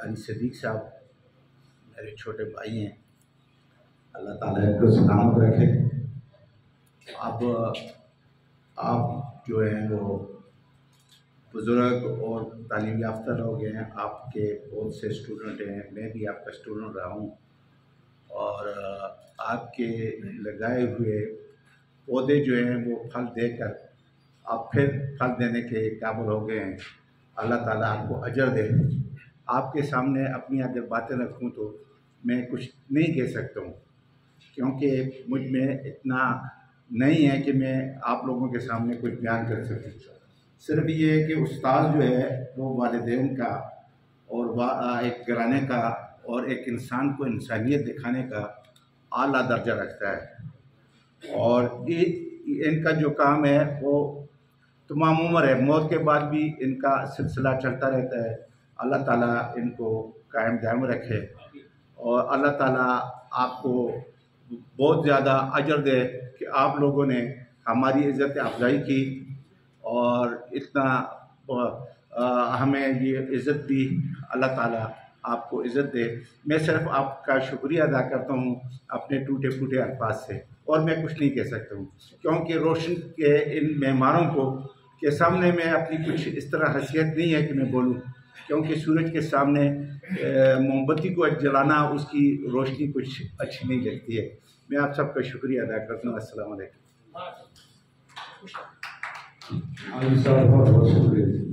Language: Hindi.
कारी सदीक साहब मेरे छोटे भाई हैं, अल्लाह ताला इनको सलामत रखे। अब आप जो हैं वो बुज़ुर्ग और तालीम याफ्ता लोग हैं, आपके बहुत से स्टूडेंट हैं, मैं भी आपका स्टूडेंट रहा हूँ और आपके लगाए हुए पौधे जो हैं वो फल देकर आप फिर फल देने के काबिल हो गए हैं। अल्लाह ताला आपको अजर दे। आपके सामने अपनी अगर बातें रखूं तो मैं कुछ नहीं कह सकता हूं, क्योंकि मुझ में इतना नहीं है कि मैं आप लोगों के सामने कुछ बयान कर सकूं। सिर्फ ये है कि उस्ताद जो है वो वालिदैन का और एक घराने का और एक इंसान को इंसानियत दिखाने का आला दर्जा रखता है और इनका जो काम है वो तमाम उम्र है, मौत के बाद भी इनका सिलसिला चलता रहता है। अल्लाह ताला इनको कायम दायम रखे और अल्लाह ताला आपको बहुत ज़्यादा अजर दे कि आप लोगों ने हमारी इज़्ज़त अफजाई की और इतना हमें ये इज़्ज़त दी। अल्लाह ताला आपको इज़्ज़त दे। मैं सिर्फ आपका शुक्रिया अदा करता हूँ अपने टूटे फूटे अल्फाज से, और मैं कुछ नहीं कह सकता हूँ, क्योंकि रोशन के इन मेहमानों को के सामने मैं अपनी कुछ इस तरह हैसियत नहीं है कि मैं बोलूँ, क्योंकि सूरज के सामने मोमबत्ती को जलाना उसकी रोशनी कुछ अच्छी नहीं लगती है। मैं आप सबका शुक्रिया अदा करता हूँ। अस्सलाम वालेकुम। बहुत बहुत शुक्रिया।